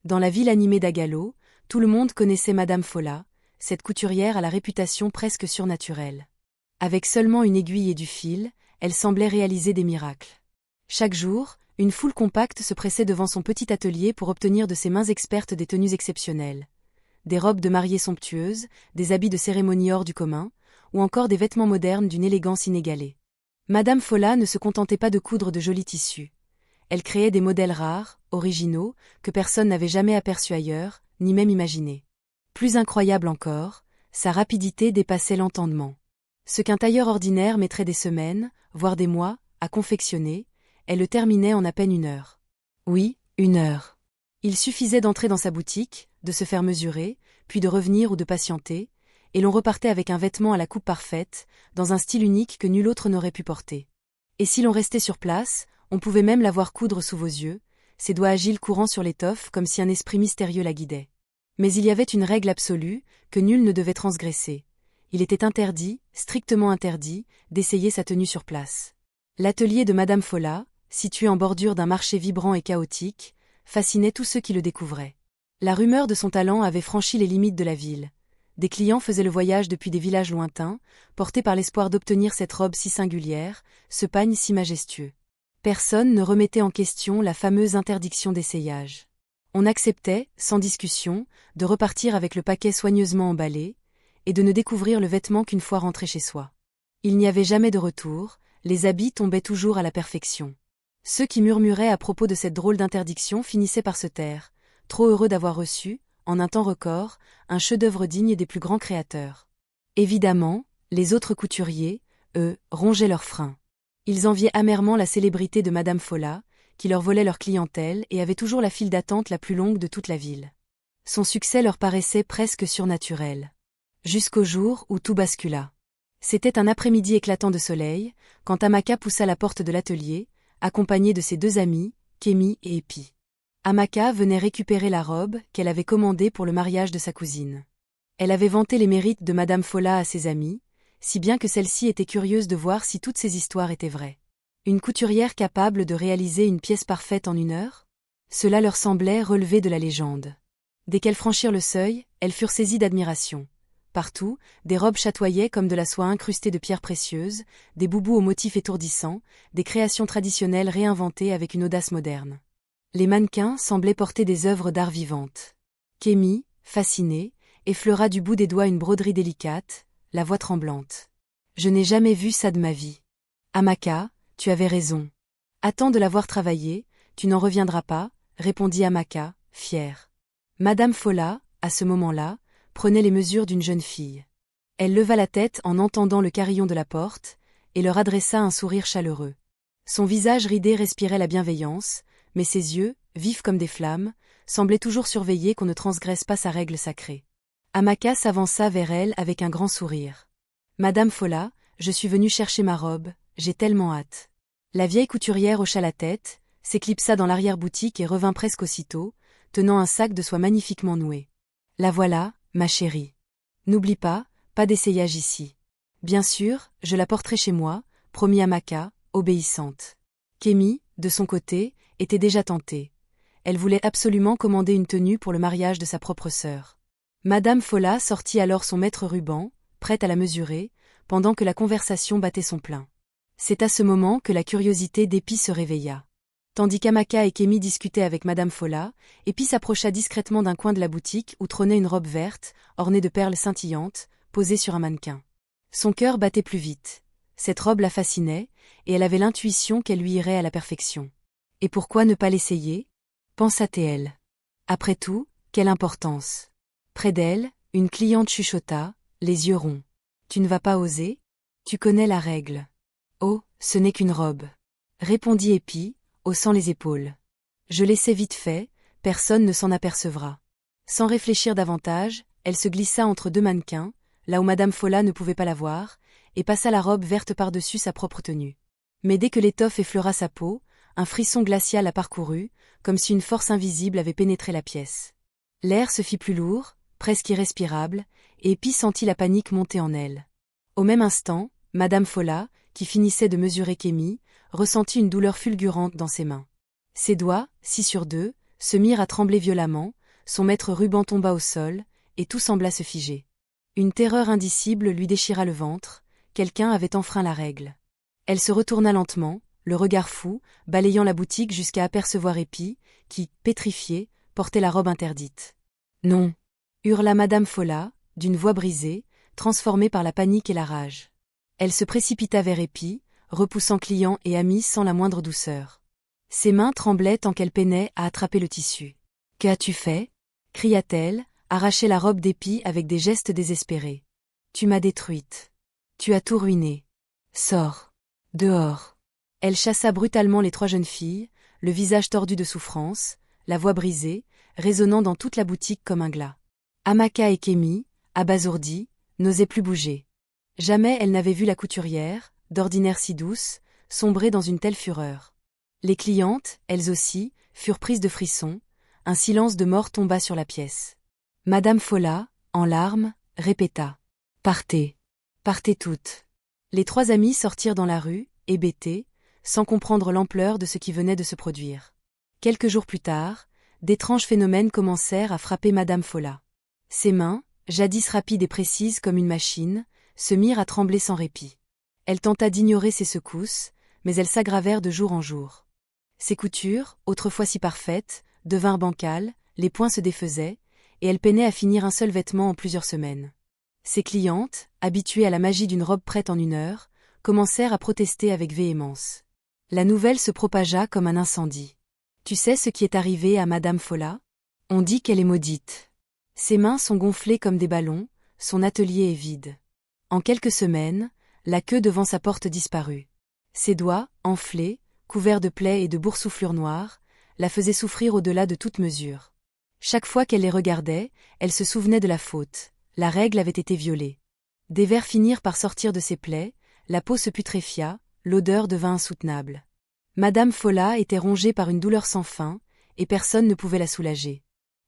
Dans la ville animée d'Agalo, tout le monde connaissait Madame Fola, cette couturière à la réputation presque surnaturelle. Avec seulement une aiguille et du fil, elle semblait réaliser des miracles. Chaque jour, une foule compacte se pressait devant son petit atelier pour obtenir de ses mains expertes des tenues exceptionnelles. Des robes de mariée somptueuses, des habits de cérémonie hors du commun, ou encore des vêtements modernes d'une élégance inégalée. Madame Fola ne se contentait pas de coudre de jolis tissus. Elle créait des modèles rares, originaux, que personne n'avait jamais aperçus ailleurs, ni même imaginés. Plus incroyable encore, sa rapidité dépassait l'entendement. Ce qu'un tailleur ordinaire mettrait des semaines, voire des mois, à confectionner, elle le terminait en à peine 1 heure. Oui, 1 heure. Il suffisait d'entrer dans sa boutique, de se faire mesurer, puis de revenir ou de patienter, et l'on repartait avec un vêtement à la coupe parfaite, dans un style unique que nul autre n'aurait pu porter. Et si l'on restait sur place, on pouvait même la voir coudre sous vos yeux, ses doigts agiles courant sur l'étoffe comme si un esprit mystérieux la guidait. Mais il y avait une règle absolue, que nul ne devait transgresser. Il était interdit, strictement interdit, d'essayer sa tenue sur place. L'atelier de Madame Fola, situé en bordure d'un marché vibrant et chaotique, fascinait tous ceux qui le découvraient. La rumeur de son talent avait franchi les limites de la ville. Des clients faisaient le voyage depuis des villages lointains, portés par l'espoir d'obtenir cette robe si singulière, ce pagne si majestueux. Personne ne remettait en question la fameuse interdiction d'essayage. On acceptait, sans discussion, de repartir avec le paquet soigneusement emballé, et de ne découvrir le vêtement qu'une fois rentré chez soi. Il n'y avait jamais de retour, les habits tombaient toujours à la perfection. Ceux qui murmuraient à propos de cette drôle d'interdiction finissaient par se taire, trop heureux d'avoir reçu, en un temps record, un chef-d'œuvre digne des plus grands créateurs. Évidemment, les autres couturiers, eux, rongeaient leurs freins. Ils enviaient amèrement la célébrité de Madame Fola, qui leur volait leur clientèle et avait toujours la file d'attente la plus longue de toute la ville. Son succès leur paraissait presque surnaturel. Jusqu'au jour où tout bascula. C'était un après-midi éclatant de soleil, quand Amaka poussa la porte de l'atelier, accompagnée de ses 2 amies, Kémy et Epi. Amaka venait récupérer la robe qu'elle avait commandée pour le mariage de sa cousine. Elle avait vanté les mérites de Madame Fola à ses amies, si bien que celle-ci était curieuse de voir si toutes ces histoires étaient vraies. Une couturière capable de réaliser une pièce parfaite en 1 heure? Cela leur semblait relever de la légende. Dès qu'elles franchirent le seuil, elles furent saisies d'admiration. Partout, des robes chatoyaient comme de la soie incrustée de pierres précieuses, des boubous aux motifs étourdissants, des créations traditionnelles réinventées avec une audace moderne. Les mannequins semblaient porter des œuvres d'art vivantes. Kémy, fascinée, effleura du bout des doigts une broderie délicate, la voix tremblante. « Je n'ai jamais vu ça de ma vie. Amaka, tu avais raison. Attends de l'avoir travaillé, tu n'en reviendras pas, répondit Amaka, fière. Madame Fola, à ce moment-là, prenait les mesures d'une jeune fille. Elle leva la tête en entendant le carillon de la porte, et leur adressa un sourire chaleureux. Son visage ridé respirait la bienveillance, mais ses yeux, vifs comme des flammes, semblaient toujours surveiller qu'on ne transgresse pas sa règle sacrée. Amaka s'avança vers elle avec un grand sourire. « Madame Fola, je suis venue chercher ma robe, j'ai tellement hâte. » La vieille couturière hocha la tête, s'éclipsa dans l'arrière-boutique et revint presque aussitôt, tenant un sac de soie magnifiquement noué. « La voilà, ma chérie. N'oublie pas, pas d'essayage ici. Bien sûr, je la porterai chez moi, promit Amaka, obéissante. » Kémy, de son côté, était déjà tentée. Elle voulait absolument commander une tenue pour le mariage de sa propre sœur. Madame Fola sortit alors son maître ruban, prête à la mesurer, pendant que la conversation battait son plein. C'est à ce moment que la curiosité d'Epi se réveilla. Tandis qu'Amaka et Kémy discutaient avec Madame Fola, Epi s'approcha discrètement d'un coin de la boutique où trônait une robe verte, ornée de perles scintillantes, posée sur un mannequin. Son cœur battait plus vite. Cette robe la fascinait, et elle avait l'intuition qu'elle lui irait à la perfection. Et pourquoi ne pas l'essayer? Pensa-t-elle. Après tout, quelle importance. Près d'elle, une cliente chuchota, les yeux ronds. Tu ne vas pas oser? Tu connais la règle. Oh, ce n'est qu'une robe. Répondit Epi, haussant les épaules. Je l'essaie vite fait, personne ne s'en apercevra. Sans réfléchir davantage, elle se glissa entre 2 mannequins, là où Madame Fola ne pouvait pas la voir, et passa la robe verte par-dessus sa propre tenue. Mais dès que l'étoffe effleura sa peau, un frisson glacial la parcourut, comme si une force invisible avait pénétré la pièce. L'air se fit plus lourd, presque irrespirable, et Epi sentit la panique monter en elle. Au même instant, Madame Fola, qui finissait de mesurer Kémy, ressentit une douleur fulgurante dans ses mains. Ses doigts, 6 sur 2, se mirent à trembler violemment, son maître ruban tomba au sol, et tout sembla se figer. Une terreur indicible lui déchira le ventre, quelqu'un avait enfreint la règle. Elle se retourna lentement, le regard fou, balayant la boutique jusqu'à apercevoir Épi, qui, pétrifiée, portait la robe interdite. « Non !» hurla Madame Folla, d'une voix brisée, transformée par la panique et la rage. Elle se précipita vers Épi, repoussant clients et amis sans la moindre douceur. Ses mains tremblaient tant qu'elle peinait à attraper le tissu. « Qu'as-tu fait » cria-t-elle, arrachant la robe d'Épi avec des gestes désespérés. « Tu m'as détruite. Tu as tout ruiné. Sors. Dehors. » Elle chassa brutalement les 3 jeunes filles, le visage tordu de souffrance, la voix brisée, résonnant dans toute la boutique comme un glas. Amaka et Kémi, abasourdies, n'osaient plus bouger. Jamais elles n'avaient vu la couturière, d'ordinaire si douce, sombrer dans une telle fureur. Les clientes, elles aussi, furent prises de frissons, un silence de mort tomba sur la pièce. Madame Folla, en larmes, répéta « Partez. Partez toutes. » Les 3 amies sortirent dans la rue, hébétées, sans comprendre l'ampleur de ce qui venait de se produire. Quelques jours plus tard, d'étranges phénomènes commencèrent à frapper Madame Folla. Ses mains, jadis rapides et précises comme une machine, se mirent à trembler sans répit. Elle tenta d'ignorer ces secousses, mais elles s'aggravèrent de jour en jour. Ses coutures, autrefois si parfaites, devinrent bancales, les points se défaisaient, et elle peinait à finir un seul vêtement en plusieurs semaines. Ses clientes, habituées à la magie d'une robe prête en 1 heure, commencèrent à protester avec véhémence. La nouvelle se propagea comme un incendie. « Tu sais ce qui est arrivé à Madame Folla ? On dit qu'elle est maudite. Ses mains sont gonflées comme des ballons, son atelier est vide. En quelques semaines, la queue devant sa porte disparut. Ses doigts, enflés, couverts de plaies et de boursouflures noires, la faisaient souffrir au-delà de toute mesure. Chaque fois qu'elle les regardait, elle se souvenait de la faute. La règle avait été violée. Des vers finirent par sortir de ses plaies, la peau se putréfia, l'odeur devint insoutenable. Madame Folla était rongée par une douleur sans fin, et personne ne pouvait la soulager.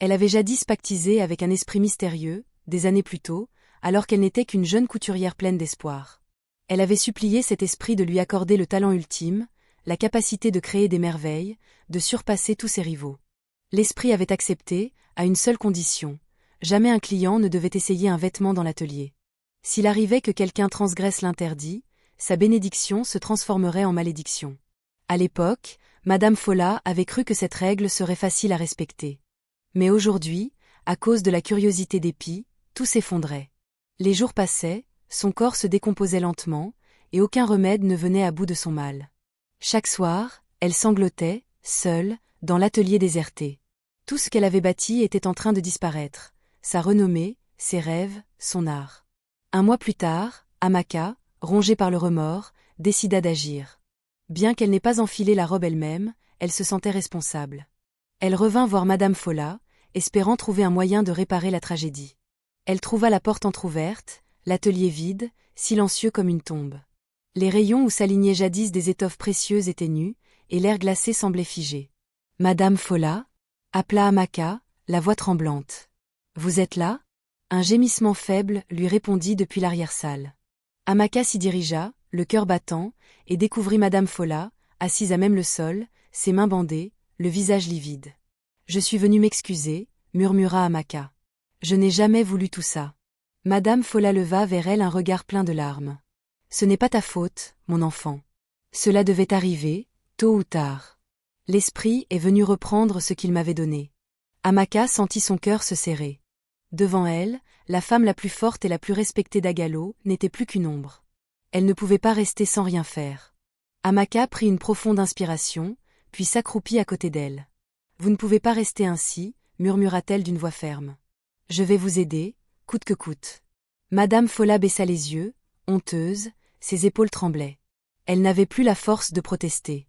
Elle avait jadis pactisé avec un esprit mystérieux, des années plus tôt, alors qu'elle n'était qu'une jeune couturière pleine d'espoir. Elle avait supplié cet esprit de lui accorder le talent ultime, la capacité de créer des merveilles, de surpasser tous ses rivaux. L'esprit avait accepté, à une seule condition: jamais un client ne devait essayer un vêtement dans l'atelier. S'il arrivait que quelqu'un transgresse l'interdit, sa bénédiction se transformerait en malédiction. À l'époque, Madame Folla avait cru que cette règle serait facile à respecter. Mais aujourd'hui, à cause de la curiosité d'Épi, tout s'effondrait. Les jours passaient, son corps se décomposait lentement, et aucun remède ne venait à bout de son mal. Chaque soir, elle sanglotait, seule, dans l'atelier déserté. Tout ce qu'elle avait bâti était en train de disparaître, sa renommée, ses rêves, son art. 1 mois plus tard, Amaka, rongée par le remords, décida d'agir. Bien qu'elle n'ait pas enfilé la robe elle-même, elle se sentait responsable. Elle revint voir Madame Folla, espérant trouver un moyen de réparer la tragédie. Elle trouva la porte entr'ouverte, l'atelier vide, silencieux comme une tombe. Les rayons où s'alignaient jadis des étoffes précieuses étaient nus, et l'air glacé semblait figé. « Madame Folla » appela Amaka, la voix tremblante. « Vous êtes là ?» Un gémissement faible lui répondit depuis l'arrière-salle. Amaka s'y dirigea, le cœur battant, et découvrit Madame Folla, assise à même le sol, ses mains bandées, le visage livide. « Je suis venue m'excuser » murmura Amaka. « Je n'ai jamais voulu tout ça. » Madame Folla leva vers elle un regard plein de larmes. « Ce n'est pas ta faute, mon enfant. Cela devait arriver, tôt ou tard. L'esprit est venu reprendre ce qu'il m'avait donné. » Amaka sentit son cœur se serrer. Devant elle, la femme la plus forte et la plus respectée d'Agalo n'était plus qu'une ombre. Elle ne pouvait pas rester sans rien faire. Amaka prit une profonde inspiration, puis s'accroupit à côté d'elle. « Vous ne pouvez pas rester ainsi, » murmura-t-elle d'une voix ferme. « Je vais vous aider, coûte que coûte. » Madame Folla baissa les yeux, honteuse, ses épaules tremblaient. Elle n'avait plus la force de protester.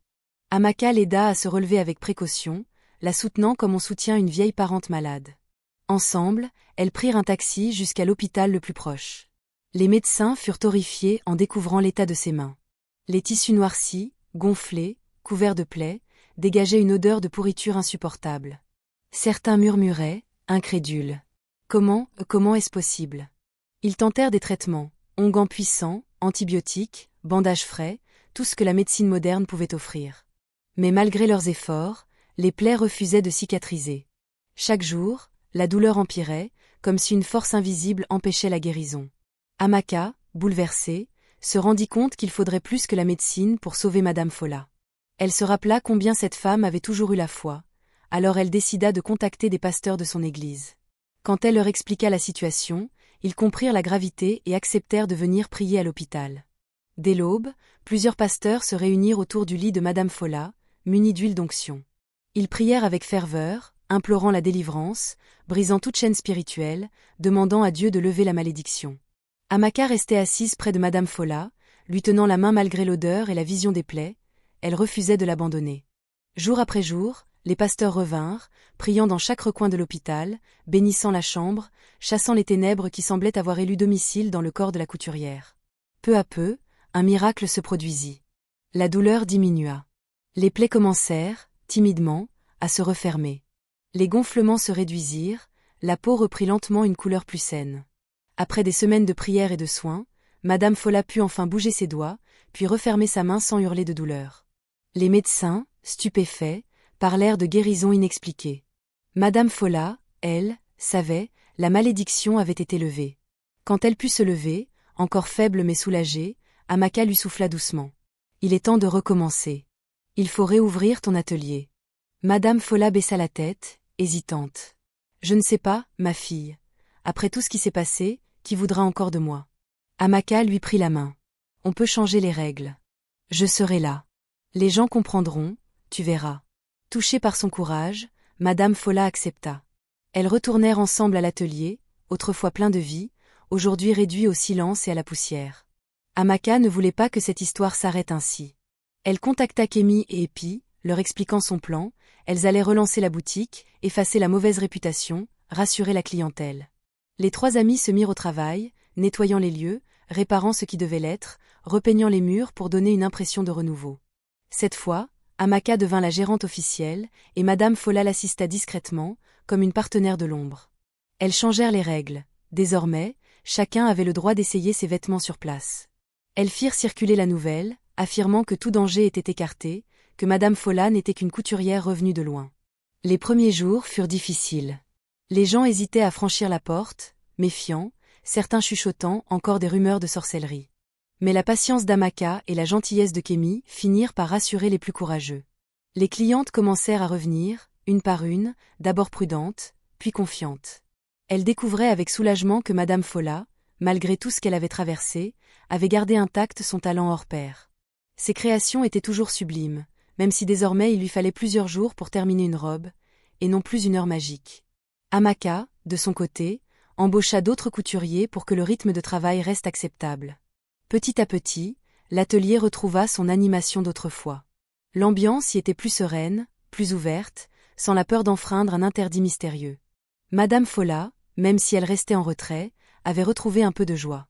Amaka l'aida à se relever avec précaution, la soutenant comme on soutient une vieille parente malade. Ensemble, elles prirent un taxi jusqu'à l'hôpital le plus proche. Les médecins furent horrifiés en découvrant l'état de ses mains. Les tissus noircis, gonflés, couverts de plaies, dégageaient une odeur de pourriture insupportable. Certains murmuraient, incrédules. Comment est-ce possible? Ils tentèrent des traitements, onguents puissants, antibiotiques, bandages frais, tout ce que la médecine moderne pouvait offrir. Mais malgré leurs efforts, les plaies refusaient de cicatriser. Chaque jour, la douleur empirait, comme si une force invisible empêchait la guérison. Amaka, bouleversée, se rendit compte qu'il faudrait plus que la médecine pour sauver Madame Fola. Elle se rappela combien cette femme avait toujours eu la foi, alors elle décida de contacter des pasteurs de son église. Quand elle leur expliqua la situation, ils comprirent la gravité et acceptèrent de venir prier à l'hôpital. Dès l'aube, plusieurs pasteurs se réunirent autour du lit de Madame Fola, munis d'huile d'onction. Ils prièrent avec ferveur, implorant la délivrance, brisant toute chaîne spirituelle, demandant à Dieu de lever la malédiction. Amaka restait assise près de Madame Fola, lui tenant la main malgré l'odeur et la vision des plaies, elle refusait de l'abandonner. Jour après jour, les pasteurs revinrent, priant dans chaque recoin de l'hôpital, bénissant la chambre, chassant les ténèbres qui semblaient avoir élu domicile dans le corps de la couturière. Peu à peu, un miracle se produisit. La douleur diminua. Les plaies commencèrent, timidement, à se refermer. Les gonflements se réduisirent, la peau reprit lentement une couleur plus saine. Après des semaines de prières et de soins, Madame Fola put enfin bouger ses doigts, puis refermer sa main sans hurler de douleur. Les médecins, stupéfaits, parlèrent de guérison inexpliquée. Madame Fola, elle, savait, la malédiction avait été levée. Quand elle put se lever, encore faible mais soulagée, Amaka lui souffla doucement. Il est temps de recommencer. Il faut réouvrir ton atelier. Madame Fola baissa la tête, hésitante. Je ne sais pas, ma fille. Après tout ce qui s'est passé, qui voudra encore de moi? Amaka lui prit la main. On peut changer les règles. Je serai là. Les gens comprendront, tu verras. Touchée par son courage, Madame Fola accepta. Elles retournèrent ensemble à l'atelier, autrefois plein de vie, aujourd'hui réduit au silence et à la poussière. Amaka ne voulait pas que cette histoire s'arrête ainsi. Elle contacta Kémy et Epi, leur expliquant son plan, elles allaient relancer la boutique, effacer la mauvaise réputation, rassurer la clientèle. Les trois amies se mirent au travail, nettoyant les lieux, réparant ce qui devait l'être, repeignant les murs pour donner une impression de renouveau. Cette fois, Amaka devint la gérante officielle, et Madame Fola l'assista discrètement, comme une partenaire de l'ombre. Elles changèrent les règles. Désormais, chacun avait le droit d'essayer ses vêtements sur place. Elles firent circuler la nouvelle, affirmant que tout danger était écarté, que Madame Fola n'était qu'une couturière revenue de loin. Les premiers jours furent difficiles. Les gens hésitaient à franchir la porte, méfiants, certains chuchotant encore des rumeurs de sorcellerie. Mais la patience d'Amaka et la gentillesse de Kémy finirent par rassurer les plus courageux. Les clientes commencèrent à revenir, une par une, d'abord prudentes, puis confiantes. Elles découvraient avec soulagement que Madame Fola, malgré tout ce qu'elle avait traversé, avait gardé intact son talent hors pair. Ses créations étaient toujours sublimes, même si désormais il lui fallait plusieurs jours pour terminer une robe, et non plus une heure magique. Amaka, de son côté, embaucha d'autres couturiers pour que le rythme de travail reste acceptable. Petit à petit, l'atelier retrouva son animation d'autrefois. L'ambiance y était plus sereine, plus ouverte, sans la peur d'enfreindre un interdit mystérieux. Madame Fola, même si elle restait en retrait, avait retrouvé un peu de joie.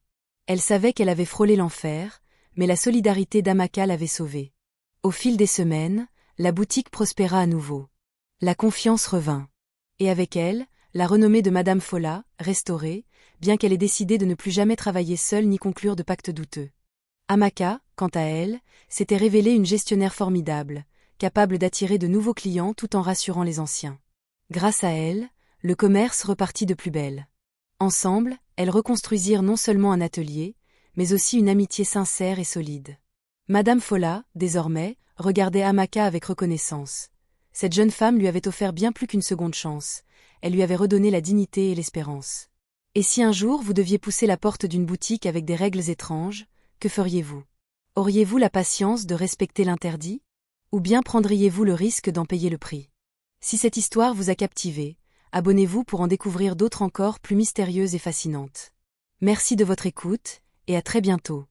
Elle savait qu'elle avait frôlé l'enfer, mais la solidarité d'Amaka l'avait sauvée. Au fil des semaines, la boutique prospéra à nouveau. La confiance revint. Et avec elle, la renommée de Madame Fola, restaurée, bien qu'elle ait décidé de ne plus jamais travailler seule ni conclure de pactes douteux. Amaka, quant à elle, s'était révélée une gestionnaire formidable, capable d'attirer de nouveaux clients tout en rassurant les anciens. Grâce à elle, le commerce repartit de plus belle. Ensemble, elles reconstruisirent non seulement un atelier, mais aussi une amitié sincère et solide. Madame Fola, désormais, regardait Amaka avec reconnaissance. Cette jeune femme lui avait offert bien plus qu'une seconde chance, elle lui avait redonné la dignité et l'espérance. Et si un jour vous deviez pousser la porte d'une boutique avec des règles étranges, que feriez-vous? Auriez-vous la patience de respecter l'interdit? Ou bien prendriez-vous le risque d'en payer le prix? Si cette histoire vous a captivé, abonnez-vous pour en découvrir d'autres encore plus mystérieuses et fascinantes. Merci de votre écoute, et à très bientôt.